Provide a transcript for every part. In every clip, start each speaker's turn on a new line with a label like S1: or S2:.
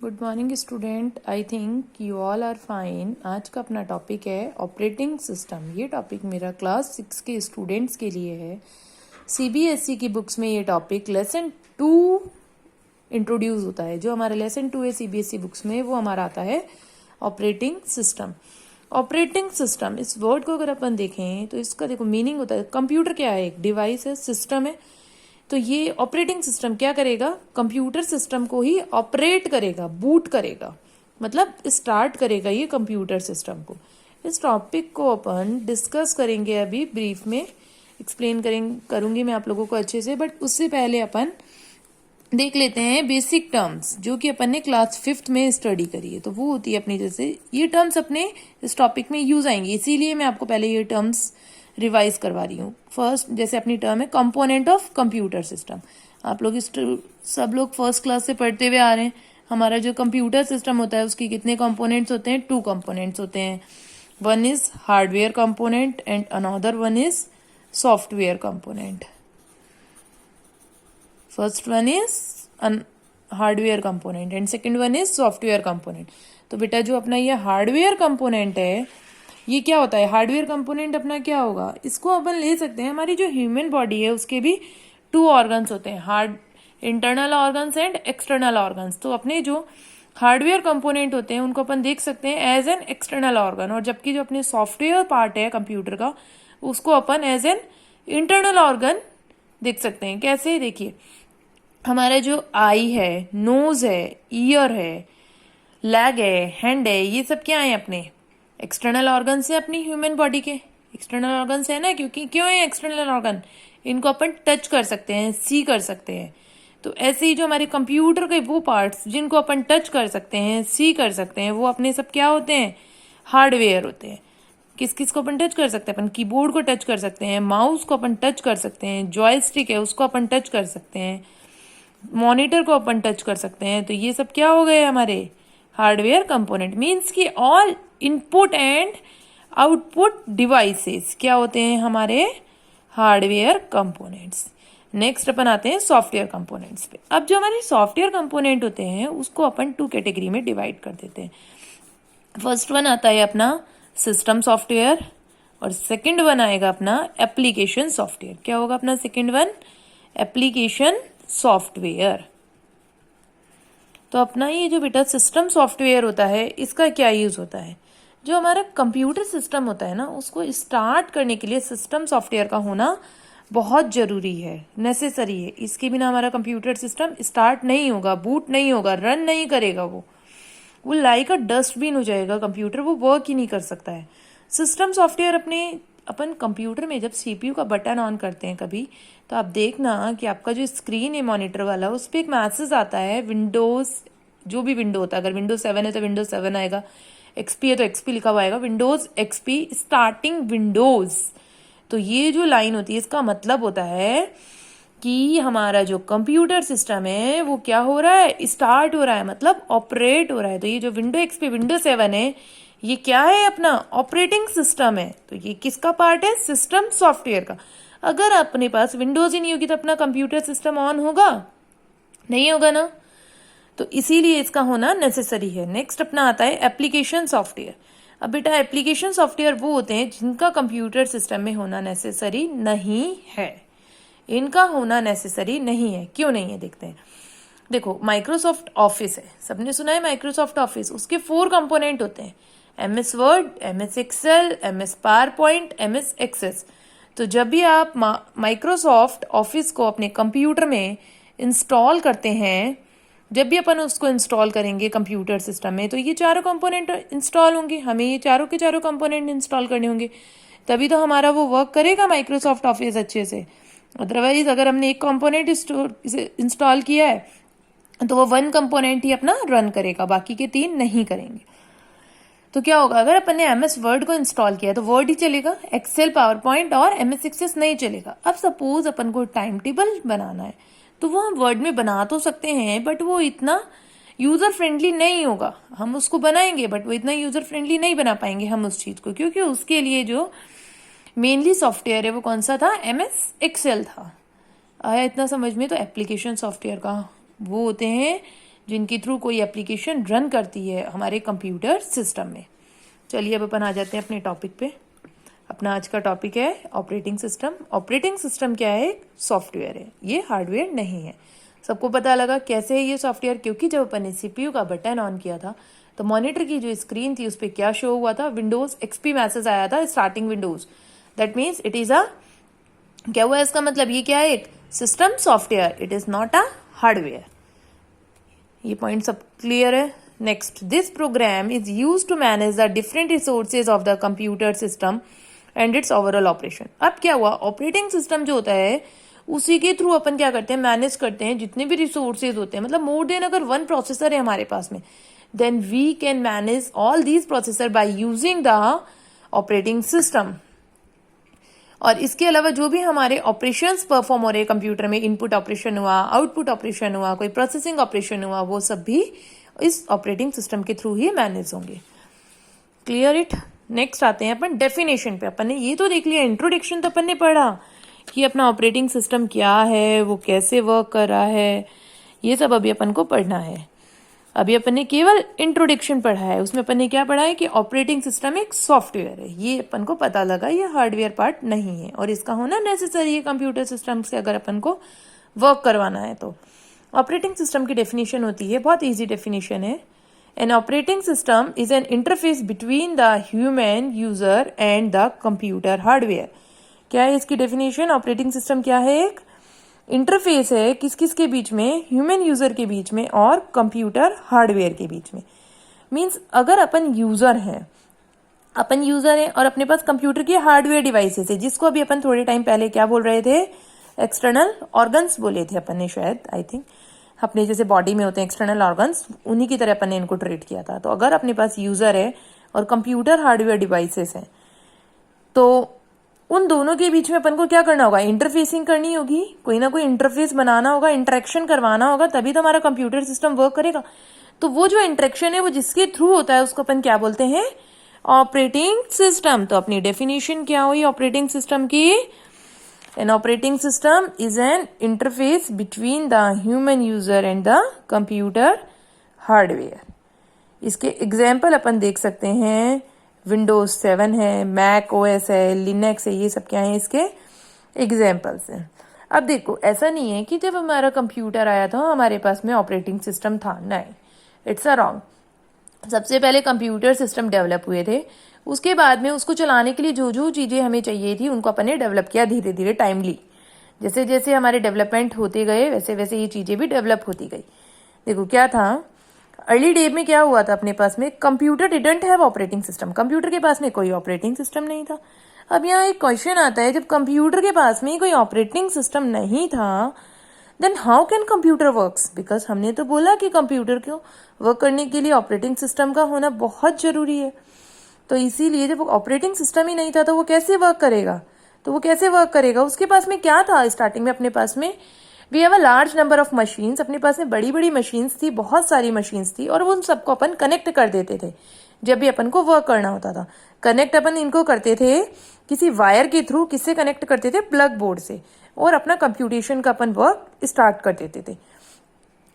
S1: Good morning student, I think you all are fine. आज का अपना टॉपिक है ऑपरेटिंग सिस्टम। ये टॉपिक मेरा क्लास 6 के स्टूडेंट्स के लिए है। सीबीएसई की बुक्स में ये टॉपिक लेसन 2 इंट्रोड्यूस होता है। जो हमारा लेसन 2 है सीबीएसई बुक्स में, वो हमारा आता है ऑपरेटिंग सिस्टम। ऑपरेटिंग सिस्टम, इस वर्ड को अगर अपन देखें तो इसका देखो मीनिंग होता है, कंप्यूटर क्या है? एक डिवाइस है, सिस्टम है। तो ये ऑपरेटिंग सिस्टम क्या करेगा? कंप्यूटर सिस्टम को ही ऑपरेट करेगा, बूट करेगा, मतलब स्टार्ट करेगा ये कंप्यूटर सिस्टम को। इस टॉपिक को अपन डिस्कस करेंगे, अभी ब्रीफ में एक्सप्लेन करूंगी मैं आप लोगों को अच्छे से। बट उससे पहले अपन देख लेते हैं बेसिक टर्म्स, जो कि अपन ने क्लास 5th में स्टडी करी है। तो वो होती है अपनी, जैसे ये टर्म्स अपने इस टॉपिक में यूज आएंगे, इसीलिए मैं आपको पहले ये टर्म्स रिवाइज करवा रही हूँ। फर्स्ट, जैसे अपनी टर्म है कंपोनेंट ऑफ कंप्यूटर सिस्टम। आप लोग सब लोग फर्स्ट क्लास से पढ़ते हुए आ रहे हैं। हमारा जो कंप्यूटर सिस्टम होता है उसके कितने कंपोनेंट्स होते हैं? 2 कंपोनेंट्स होते हैं। One is hardware component and another one is software component. First one is hardware component and second one is software component. तो बेटा जो अपना ये हार्डवेयर कंपोनेंट है, ये क्या होता है? हार्डवेयर कंपोनेंट अपना क्या होगा? इसको अपन ले सकते हैं, हमारी जो ह्यूमन बॉडी है उसके भी 2 ऑर्गन्स होते हैं, internal organs and external organs. तो अपने जो हार्डवेयर कंपोनेंट होते हैं उनको अपन देख सकते हैं एज एन एक्सटर्नल ऑर्गन, और जबकि जो अपने सॉफ्टवेयर पार्ट है कंप्यूटर का, उसको अपन एज एन इंटरनल ऑर्गन देख सकते हैं। कैसे? देखिए, हमारा जो आई है, नोज है, ईयर है, लेग है, हैंड है, ये सब क्या है? अपने एक्सटर्नल ऑर्गन से अपनी ह्यूमन बॉडी के एक्सटर्नल ऑर्गन है ना। क्योंकि क्यों है एक्सटर्नल ऑर्गन? इनको अपन टच कर सकते हैं, सी कर सकते हैं। तो ऐसे ही जो हमारे कंप्यूटर के वो पार्ट्स जिनको अपन टच कर सकते हैं, सी कर सकते हैं, वो अपने सब क्या होते हैं? हार्डवेयर होते हैं। किस किस को अपन टच कर सकते हैं? अपन कीबोर्ड को टच कर सकते हैं, माउस को अपन टच कर सकते हैं, जॉयस्टिक है उसको अपन टच कर सकते हैं, मॉनिटर को अपन टच कर सकते हैं। तो ये सब क्या हो गए हमारे हार्डवेयर कंपोनेंट। मीन्स कि all input and output devices क्या होते हैं? हमारे हार्डवेयर कंपोनेंट्स। नेक्स्ट अपन आते हैं सॉफ्टवेयर कंपोनेंट्स पे। अब जो हमारे सॉफ्टवेयर कंपोनेंट होते हैं उसको अपन 2 कैटेगरी में डिवाइड कर देते हैं। फर्स्ट वन आता है अपना सिस्टम सॉफ्टवेयर, और सेकंड वन आएगा अपना एप्लीकेशन सॉफ्टवेयर। क्या होगा अपना सेकंड वन? Application software. तो अपना ये जो बेटा सिस्टम सॉफ्टवेयर होता है, इसका क्या यूज होता है? जो हमारा कंप्यूटर सिस्टम होता है ना, उसको स्टार्ट करने के लिए सिस्टम सॉफ्टवेयर का होना बहुत जरूरी है, नेसेसरी है। इसके बिना हमारा कंप्यूटर सिस्टम स्टार्ट नहीं होगा, बूट नहीं होगा, रन नहीं करेगा। वो लाइक अ डस्टबिन हो जाएगा कंप्यूटर, वो वर्क ही नहीं कर सकता है। सिस्टम सॉफ्टवेयर अपन कंप्यूटर में जब सीपीयू का बटन ऑन करते हैं कभी, तो आप देखना कि आपका जो स्क्रीन है मॉनिटर वाला, उस पर एक मैसेज आता है, विंडोज, जो भी विंडो होता है, अगर विंडोज 7 है तो विंडोज 7 आएगा, एक्सपी है तो एक्सपी लिखा हुआ आएगा, विंडोज एक्सपी स्टार्टिंग विंडोज। तो ये जो लाइन होती है, इसका मतलब होता है कि हमारा जो कंप्यूटर सिस्टम है वो क्या हो रहा है? स्टार्ट हो रहा है, मतलब ऑपरेट हो रहा है। तो ये जो विंडो एक्सपी विंडो 7 है, ये क्या है? अपना ऑपरेटिंग सिस्टम है। तो ये किसका पार्ट है? सिस्टम सॉफ्टवेयर का। अगर अपने पास विंडोज ही नहीं होगी तो अपना कंप्यूटर सिस्टम ऑन होगा? नहीं होगा ना। तो इसीलिए इसका होना नेसेसरी है। नेक्स्ट अपना आता है एप्लीकेशन सॉफ्टवेयर। अब बेटा एप्लीकेशन सॉफ्टवेयर वो होते हैं जिनका कंप्यूटर सिस्टम में होना नेसेसरी नहीं है। इनका होना नेसेसरी नहीं है। क्यों नहीं है? देखते हैं। देखो, माइक्रोसॉफ्ट ऑफिस है, सबने सुना है माइक्रोसॉफ्ट ऑफिस। उसके 4 कंपोनेंट होते हैं, MS Word, MS Excel, MS PowerPoint, MS Access. तो जब भी आप माइक्रोसॉफ्ट ऑफिस को अपने कंप्यूटर में इंस्टॉल करते हैं, जब भी अपन उसको इंस्टॉल करेंगे कंप्यूटर सिस्टम में, तो ये 4 कंपोनेंट इंस्टॉल होंगे। हमें ये चारों के चारों कंपोनेंट इंस्टॉल करने होंगे, तभी तो हमारा वो वर्क करेगा माइक्रोसॉफ्ट ऑफिस अच्छे से। अदरवाइज अगर हमने एक कंपोनेंट इंस्टॉल किया है तो वो 1 कंपोनेंट ही अपना रन करेगा, बाकी के 3 नहीं करेंगे। तो क्या होगा? अगर अपन ने MS वर्ड को इंस्टॉल किया तो वर्ड ही चलेगा, एक्सेल, पावर पॉइंट और MS एक्सेस नहीं चलेगा। अब सपोज अपन को टाइम टेबल बनाना है, तो वो हम वर्ड में बना तो सकते हैं, बट वो इतना यूजर फ्रेंडली नहीं होगा। हम उसको बनाएंगे बट वो इतना यूजर फ्रेंडली नहीं बना पाएंगे हम उस चीज को, क्योंकि उसके लिए जो मेनली सॉफ्टवेयर है वो कौन सा था? MS एक्सेल था। आया इतना समझ में? तो एप्लीकेशन सॉफ्टवेयर का वो होते हैं जिनके थ्रू कोई एप्लीकेशन रन करती है हमारे कंप्यूटर सिस्टम में। चलिए अब अपन आ जाते हैं अपने टॉपिक पे। अपना आज का टॉपिक है ऑपरेटिंग सिस्टम। ऑपरेटिंग सिस्टम क्या है? एक सॉफ्टवेयर है, ये हार्डवेयर नहीं है। सबको पता लगा कैसे है ये सॉफ्टवेयर, क्योंकि जब अपन ने सीपीयू का बटन ऑन किया था तो मॉनिटर की जो स्क्रीन थी उस पर क्या शो हुआ था? विंडोज एक्सपी मैसेज आया था, starting Windows. That means it is a, क्या हुआ इसका मतलब? ये क्या है? एक system software, it is not a hardware. ये पॉइंट सब क्लियर है? Next, this program is use to manage the different resources of the computer system and its overall operation. अब क्या हुआ? ऑपरेटिंग सिस्टम जो होता है उसी के थ्रू अपन क्या करते हैं? मैनेज करते हैं जितने भी रिसोर्सेज होते हैं। मतलब मोर देन अगर वन प्रोसेसर है हमारे पास में, then we can manage all these processor by using the operating system. और इसके अलावा जो भी हमारे ऑपरेशंस परफॉर्म हो रहे हैं कंप्यूटर में, इनपुट ऑपरेशन हुआ, आउटपुट ऑपरेशन हुआ, कोई प्रोसेसिंग ऑपरेशन हुआ, वो सब भी इस ऑपरेटिंग सिस्टम के थ्रू ही मैनेज होंगे। Clear it? नेक्स्ट आते हैं अपन डेफिनेशन पे। अपन ने ये तो देख लिया, इंट्रोडक्शन तो अपन ने पढ़ा कि अपना ऑपरेटिंग सिस्टम क्या है, वो कैसे वर्क कर रहा है, ये सब अभी अपन को पढ़ना है। अभी अपन ने केवल इंट्रोडक्शन पढ़ा है, उसमें अपन ने क्या पढ़ा है कि ऑपरेटिंग सिस्टम एक सॉफ्टवेयर है। ये अपन को पता लगा ये हार्डवेयर पार्ट नहीं है और इसका होना नेसेसरी है कंप्यूटर सिस्टम से अगर अपन को वर्क करवाना है तो। ऑपरेटिंग सिस्टम की डेफिनेशन होती है, बहुत ईजी डेफिनेशन है। An operating system is an interface between the human user and the computer hardware. क्या है इसकी डेफिनेशन? ऑपरेटिंग सिस्टम क्या है? एक इंटरफेस है किस किस के बीच में? ह्यूमन यूजर के बीच में और कंप्यूटर हार्डवेयर के बीच में। मींस अगर अपन यूजर हैं और अपने पास कंप्यूटर की हार्डवेयर डिवाइसेस है, जिसको अभी अपन थोड़े टाइम पहले क्या बोल रहे थे? एक्सटर्नल ऑर्गन्स बोले थे अपन ने शायद, आई थिंक। अपने जैसे बॉडी में होते हैं एक्सटर्नल ऑर्गन्स, उन्हीं की तरह अपन ने इनको ट्रीट किया था। तो अगर अपने पास यूजर है और कंप्यूटर हार्डवेयर डिवाइसेस हैं तो उन दोनों के बीच में अपन को क्या करना होगा? इंटरफेसिंग करनी होगी, कोई ना कोई इंटरफेस बनाना होगा, इंटरेक्शन करवाना होगा, तभी तो हमारा कंप्यूटर सिस्टम वर्क करेगा। तो वो जो इंटरेक्शन है वो जिसके थ्रू होता है उसको अपन क्या बोलते हैं? Operating system. तो अपनी डेफिनेशन क्या हुई ऑपरेटिंग सिस्टम की? An operating system is an interface between the human user and the computer hardware. इसके एग्जाम्पल अपन देख सकते हैं, विंडोज 7 है, मैक ओएस है, लिनक्स है, ये सब क्या है? इसके एग्जाम्पल्स हैं। अब देखो, ऐसा नहीं है कि जब हमारा कंप्यूटर आया था हमारे पास में ऑपरेटिंग सिस्टम था, नहीं, इट्स अ रॉन्ग। सबसे पहले कंप्यूटर सिस्टम डेवलप हुए थे, उसके बाद में उसको चलाने के लिए जो जो चीजें हमें चाहिए थी उनको अपन ने डेवलप किया धीरे धीरे, टाइमली। जैसे जैसे हमारे डेवलपमेंट होते गए वैसे वैसे ये चीजें भी डेवलप होती गई। देखो क्या था, अर्ली डे में क्या हुआ था अपने पास में? Computer didn't have operating system. Computer के पास में कोई ऑपरेटिंग सिस्टम नहीं था। अब यहाँ एक क्वेश्चन आता है, जब कंप्यूटर के पास में कोई ऑपरेटिंग सिस्टम नहीं था, then how can computer works? Because हमने तो बोला कि कंप्यूटर को वर्क करने के लिए ऑपरेटिंग सिस्टम का होना बहुत जरूरी है। तो इसीलिए जब ऑपरेटिंग सिस्टम ही नहीं था तो वो कैसे वर्क करेगा? उसके पास में क्या था स्टार्टिंग में? अपने पास में we have a large number of machines. अपने पास में बड़ी बड़ी मशीन्स थी, बहुत सारी मशीन्स थी, और उन सबको अपन कनेक्ट कर देते थे जब भी अपन को वर्क करना होता था। कनेक्ट अपन इनको करते थे किसी वायर के थ्रू। किससे कनेक्ट करते थे? प्लग बोर्ड से। और अपना कंप्यूटेशन का अपन वर्क स्टार्ट कर देते थे।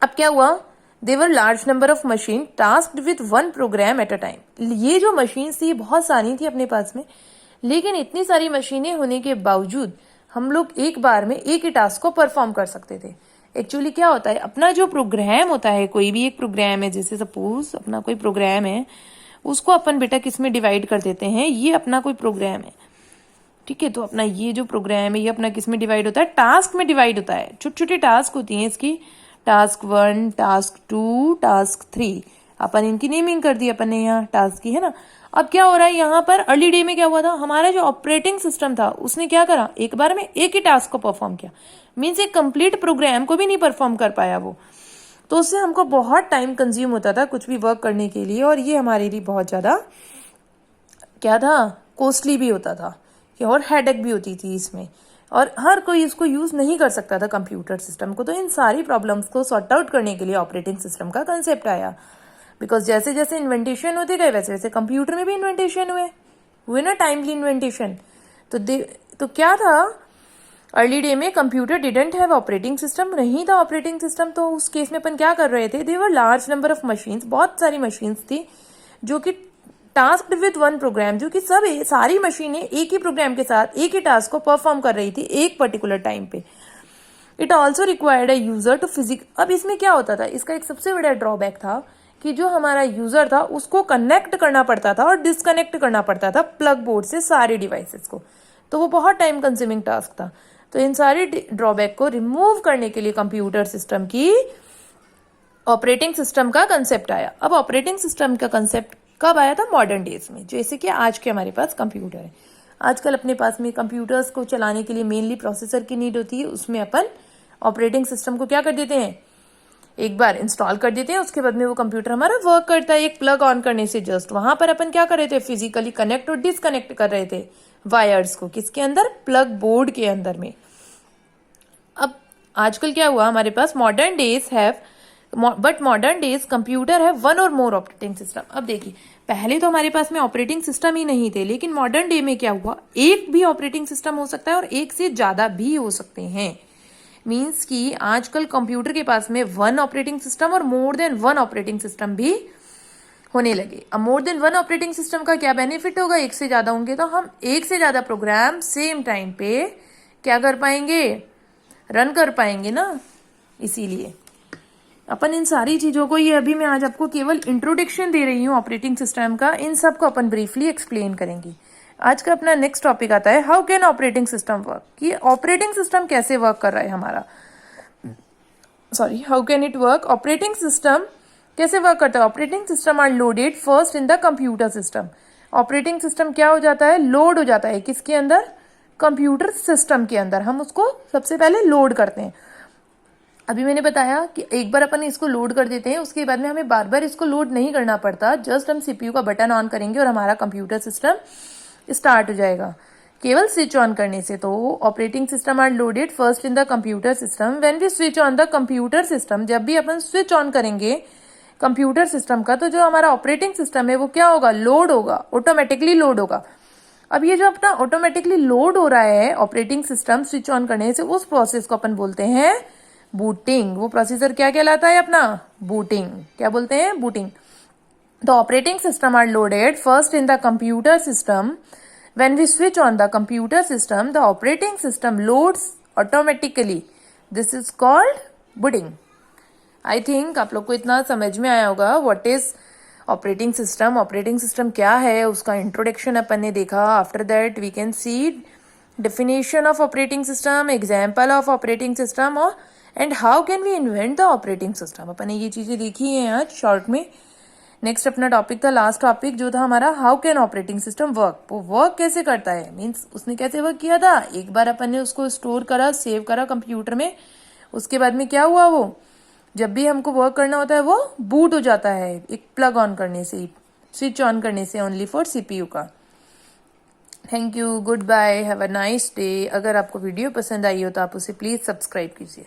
S1: अब क्या हुआ? There were large number of machine tasked with one program at a time. ये जो मशीन्स थी बहुत सारी थी अपने पास में, लेकिन इतनी सारी मशीनें होने के बावजूद हम लोग एक बार में एक ही टास्क को परफॉर्म कर सकते थे। एक्चुअली क्या होता है, अपना जो प्रोग्राम होता है, कोई भी एक प्रोग्राम है, जैसे सपोज अपना कोई प्रोग्राम है, उसको अपन बेटा किस में डिवाइड कर देते हैं? ये अपना कोई प्रोग्राम है, ठीक है। तो अपना ये जो प्रोग्राम है ये अपना किस में डिवाइड होता है? टास्क में डिवाइड होता है। छोटी छोटी टास्क होती हैं इसकी, टास्क 1, टास्क 2, टास्क 3। अपन इनकी नेमिंग कर दी अपन ने यहाँ टास्क की, है ना। अब क्या हो रहा है यहाँ पर, अर्ली डे में क्या हुआ था, हमारा जो ऑपरेटिंग सिस्टम था उसने क्या करा? एक बार में एक ही टास्क को परफॉर्म किया। मीन्स एक कंप्लीट प्रोग्राम को भी नहीं परफॉर्म कर पाया वो। तो उससे हमको बहुत टाइम कंज्यूम होता था कुछ भी वर्क करने के लिए, और ये हमारे लिए बहुत ज्यादा क्या था, कॉस्टली भी होता था, और हेडेक भी होती थी इसमें, और हर कोई इसको यूज नहीं कर सकता था कंप्यूटर सिस्टम को। तो इन सारी प्रॉब्लम्स को सॉर्ट आउट करने के लिए ऑपरेटिंग सिस्टम का कंसेप्ट आया। बिकॉज जैसे जैसे इन्वेंटेशन होते गए वैसे वैसे कंप्यूटर में भी इन्वेंटेशन हुए ना, टाइमली इन्वेंटेशन। तो क्या था, अर्ली डे में computer didn't have operating system, नहीं था ऑपरेटिंग सिस्टम, तो उस केस में अपन क्या कर रहे थे, there were large number of machines, बहुत सारी मशीन्स थी जो कि टास्क्ड विद वन प्रोग्राम, जो कि सब सारी मशीनें एक ही प्रोग्राम के साथ एक ही टास्क को परफॉर्म कर रही थी एक पर्टिकुलर टाइम पे। It also required a user to physic, अब इसमें क्या होता था, इसका एक सबसे बड़ा ड्रॉबैक था कि जो हमारा यूजर था उसको कनेक्ट करना पड़ता था और डिस्कनेक्ट करना पड़ता था प्लग बोर्ड से सारे डिवाइसेस को, तो वो बहुत टाइम कंज्यूमिंग टास्क था। तो इन सारी ड्रॉबैक को रिमूव करने के लिए कंप्यूटर सिस्टम की ऑपरेटिंग सिस्टम का कंसेप्ट आया। अब ऑपरेटिंग सिस्टम का कंसेप्ट कब आया था, मॉडर्न डेज में, जैसे कि आज के हमारे पास कंप्यूटर है। आजकल अपने पास में कंप्यूटर्स को चलाने के लिए मेनली प्रोसेसर की नीड होती है, उसमें अपन ऑपरेटिंग सिस्टम को क्या कर देते हैं, एक बार इंस्टॉल कर देते हैं, उसके बाद में वो कंप्यूटर हमारा वर्क करता है। एक प्लग ऑन करने से जस्ट वहां पर अपन क्या कर रहे थे, फिजिकली कनेक्ट और डिसकनेक्ट कर रहे थे वायर्स को, किसके अंदर, प्लग बोर्ड के अंदर में। अब आजकल क्या हुआ, हमारे पास modern days have, but modern days computer है वन और मोर ऑपरेटिंग सिस्टम। अब देखिए, पहले तो हमारे पास में ऑपरेटिंग सिस्टम ही नहीं थे, लेकिन मॉडर्न डे में क्या हुआ, एक भी ऑपरेटिंग सिस्टम हो सकता है और एक से ज्यादा भी हो सकते हैं। मीन्स कि आजकल कंप्यूटर के पास में वन ऑपरेटिंग सिस्टम और more than one operating system भी होने लगे। अब more than one operating system का क्या बेनिफिट होगा, एक से ज्यादा होंगे तो हम एक से ज्यादा प्रोग्राम सेम टाइम पे क्या कर पाएंगे, रन कर पाएंगे ना। इसीलिए अपन इन सारी चीजों को, ये अभी मैं आज आपको केवल इंट्रोडक्शन दे रही हूँ ऑपरेटिंग सिस्टम का, इन सब को अपन ब्रीफली एक्सप्लेन करेंगे। आज का अपना नेक्स्ट टॉपिक आता है how can operating system work, कि ऑपरेटिंग सिस्टम कैसे वर्क कर रहा है हमारा, sorry, how can it work, operating system कैसे वर्क करता है। Operating system are loaded first in the computer system. Operating system क्या हो जाता है, लोड हो जाता है किसके अंदर, कंप्यूटर सिस्टम के अंदर, हम उसको सबसे पहले लोड करते हैं। अभी मैंने बताया कि एक बार अपन इसको लोड कर देते हैं, उसके बाद में हमें बार बार इसको लोड नहीं करना पड़ता, जस्ट हम सीपीयू का बटन ऑन करेंगे और हमारा कंप्यूटर सिस्टम स्टार्ट हो जाएगा केवल स्विच ऑन करने से। तो operating system are loaded first in the computer system when we switch on the computer system. जब भी अपन स्विच ऑन करेंगे कंप्यूटर सिस्टम का, तो जो हमारा ऑपरेटिंग सिस्टम है वो क्या होगा, लोड होगा, ऑटोमेटिकली लोड होगा। अब ये जो अपना ऑटोमेटिकली लोड हो रहा है ऑपरेटिंग सिस्टम स्विच ऑन करने से, उस प्रोसेस को अपन बोलते हैं बूटिंग। वो प्रोसेसर क्या कहलाता है अपना, बूटिंग। क्या बोलते हैं, booting. The operating system are loaded first in the computer system. When we switch on the computer system, the operating system loads automatically. This is called booting. I think आप लोग को इतना समझ में आया होगा what is operating system. Operating system क्या है, उसका introduction अपन ने देखा. After that we can see definition of operating system, example of operating system and how can we invent the operating system. अपन ने ये चीजें देखी हैं आज शॉर्ट में. नेक्स्ट अपना टॉपिक था, लास्ट टॉपिक जो था हमारा, how can operating system work. वो वर्क कैसे करता है, मीन्स उसने कैसे वर्क किया था, एक बार अपन ने उसको स्टोर करा, सेव करा कंप्यूटर में, उसके बाद में क्या हुआ, वो जब भी हमको वर्क करना होता है वो बूट हो जाता है एक प्लग ऑन करने से, स्विच ऑन करने से, ओनली फॉर सीपीयू का। Thank you, good bye, have a nice day. अगर आपको वीडियो पसंद आई हो तो आप उसे प्लीज सब्सक्राइब कीजिए।